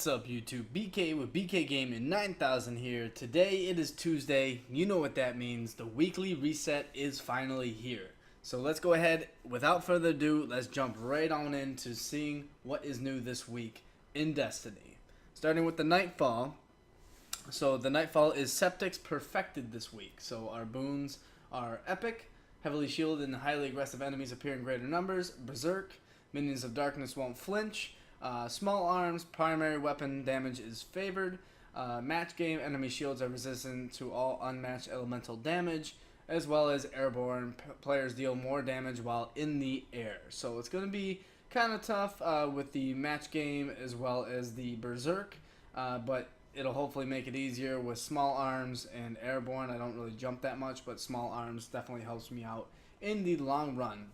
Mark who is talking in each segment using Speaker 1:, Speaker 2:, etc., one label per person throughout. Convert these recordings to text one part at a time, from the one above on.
Speaker 1: What's up YouTube? BK with BK Gaming 9000 here. Today it is Tuesday. You know what that means. The weekly reset is finally here. So let's go ahead, without further ado, let's jump right on into seeing what is new this week in Destiny. Starting with the Nightfall. So the Nightfall is Septic's Perfected this week. So our boons are Epic, heavily shielded and highly aggressive enemies appear in greater numbers, Berserk, minions of darkness won't flinch, small arms, primary weapon damage is favored. Match game, enemy shields are resistant to all unmatched elemental damage, as well as airborne players deal more damage while in the air. So it's going to be kind of tough with the match game as well as the Berserk, but it'll hopefully make it easier with small arms and airborne. I don't really jump that much, but small arms definitely helps me out in the long run.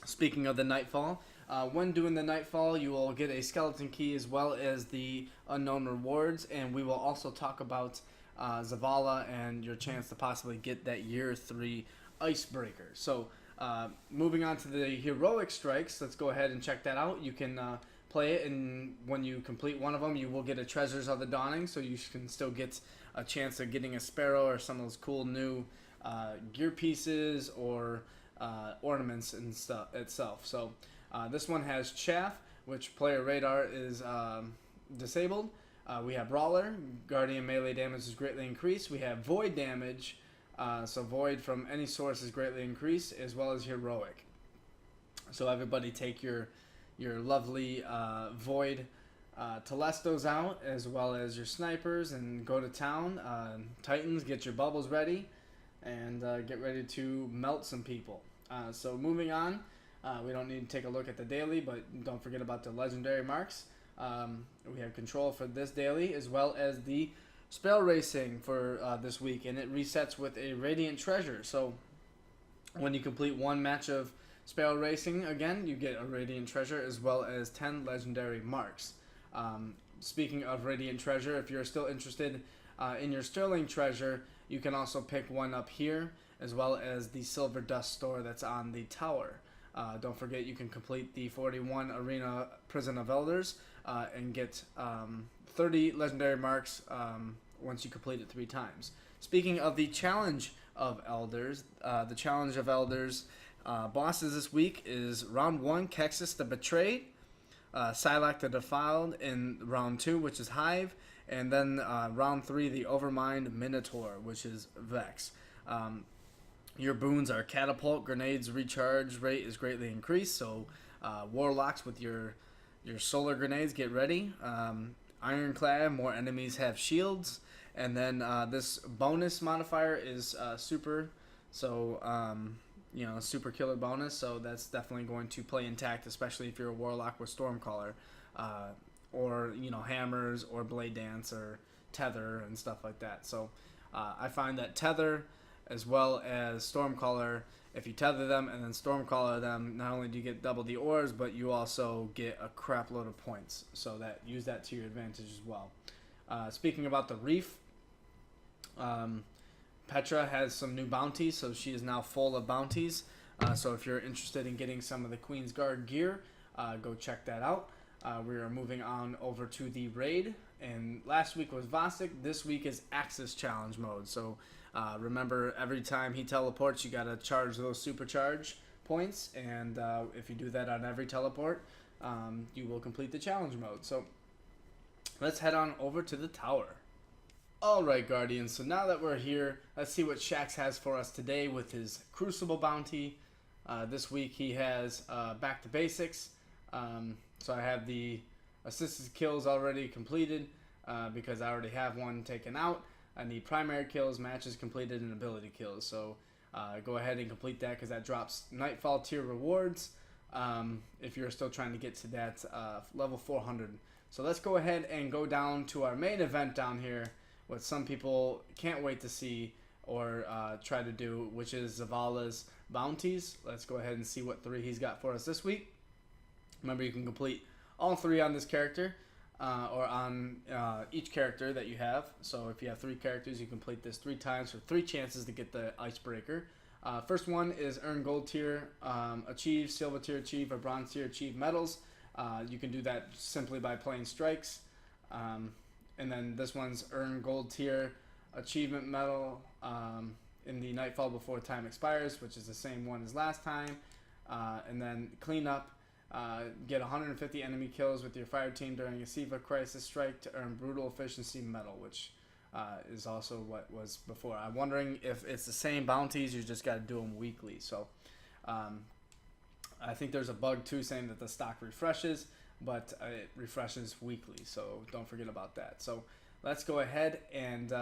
Speaker 1: Speaking of the Nightfall, when doing the Nightfall, you will get a skeleton key as well as the unknown rewards, and we will also talk about Zavala and your chance to possibly get that year 3 icebreaker. So moving on to the heroic strikes, let's go ahead and check that out. You can play it, and when you complete one of them, you will get a Treasures of the Dawning, so you can still get a chance of getting a Sparrow or some of those cool new gear pieces or ornaments and stuff itself. So this one has Chaff, which player radar is disabled. We have Brawler, Guardian melee damage is greatly increased. We have Void damage, so Void from any source is greatly increased, as well as Heroic. So everybody take your lovely Void Telestos out, as well as your snipers, and go to town. Titans, get your bubbles ready, and get ready to melt some people. So moving on, we don't need to take a look at the daily, but don't forget about the legendary marks. We have control for this daily, as well as the spell racing for this week, and it resets with a radiant treasure. So when you complete one match of spell racing, again, you get a radiant treasure as well as 10 legendary marks. Speaking of radiant treasure, if you're still interested in your sterling treasure, you can also pick one up here, as well as the silver dust store that's on the tower. Don't forget, you can complete the 41 Arena Prison of Elders and get 30 legendary marks once you complete it 3 times. Speaking of the Challenge of Elders, the Challenge of Elders bosses this week is round 1, Kexis the Betrayed, Psylocke the Defiled in round 2, which is Hive, and then round 3, the Overmind Minotaur, which is Vex. Your boons are Catapult, Grenades recharge rate is greatly increased, so Warlocks with your solar grenades, get ready. Ironclad, more enemies have shields, and then this bonus modifier is super, so super killer bonus, so that's definitely going to play intact, especially if you're a Warlock with Stormcaller, or hammers or blade dance or tether and stuff like that. So I find that tether as well as Stormcaller, if you tether them and then Stormcaller them, not only do you get double the ores, but you also get a crap load of points, so that use that to your advantage as well. Speaking about the Reef, Petra has some new bounties, so she is now full of bounties. So if you're interested in getting some of the Queen's Guard gear, go check that out. We are moving on over to the raid, and last week was Vasek. This week is Axis Challenge mode. So remember, every time he teleports, you gotta charge those supercharge points, and if you do that on every teleport, you will complete the challenge mode. So let's head on over to the tower. Alright, Guardians, so now that we're here, let's see what Shax has for us today with his Crucible bounty. This week he has Back to Basics. So I have the assisted kills already completed because I already have one taken out. I need primary kills, matches completed, and ability kills. So go ahead and complete that because that drops Nightfall tier rewards if you're still trying to get to that level 400. So let's go ahead and go down to our main event down here, what some people can't wait to see or try to do, which is Zavala's Bounties. Let's go ahead and see what 3 he's got for us this week. Remember, you can complete all 3 on this character, or on each character that you have. So if you have 3 characters, you complete this 3 times for 3 chances to get the icebreaker. First one is earn gold tier, achieve silver tier, achieve or bronze tier, achieve medals. You can do that simply by playing strikes. And then this one's earn gold tier achievement medal in the Nightfall before time expires, which is the same one as last time. And then clean up. Get 150 enemy kills with your fire team during a Siva crisis strike to earn brutal efficiency medal, which is also what was before. I'm wondering if it's the same bounties, you just got to do them weekly. So I think there's a bug too saying that the stock refreshes, but it refreshes weekly, so don't forget about that. So let's go ahead and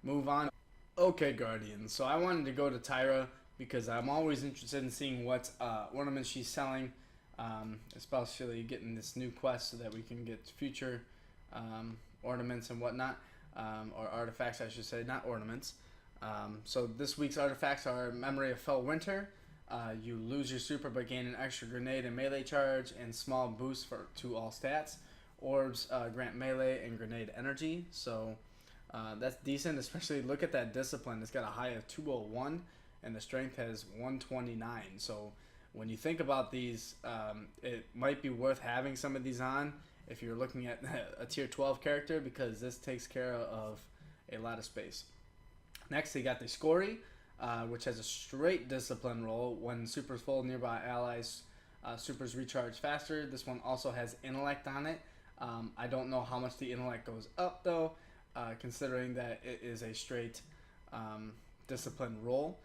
Speaker 1: move on. Okay, Guardians. So I wanted to go to Tyra because I'm always interested in seeing what ornaments she's selling, especially getting this new quest so that we can get future ornaments and whatnot, or artifacts, I should say, not ornaments. So this week's artifacts are Memory of Fell Winter. You lose your super but gain an extra grenade and melee charge and small boost to all stats. Orbs grant melee and grenade energy, so that's decent. Especially look at that discipline. It's got a high of 201 and the strength has 129. So when you think about these, it might be worth having some of these on if you're looking at a tier 12 character, because this takes care of a lot of space. Next, they got the Scory, which has a straight discipline roll. When supers full nearby allies, supers recharge faster. This one also has intellect on it. I don't know how much the intellect goes up though, considering that it is a straight discipline roll.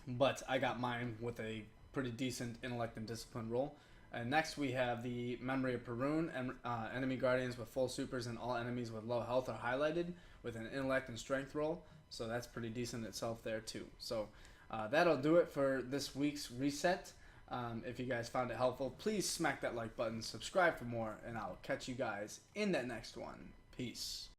Speaker 1: But I got mine with a pretty decent intellect and discipline roll. And next we have the Memory of Perun, and enemy guardians with full supers and all enemies with low health are highlighted with an intellect and strength roll. So that's pretty decent itself there too. So that'll do it for this week's reset. If you guys found it helpful, please smack that like button, subscribe for more, and I'll catch you guys in that next one. Peace.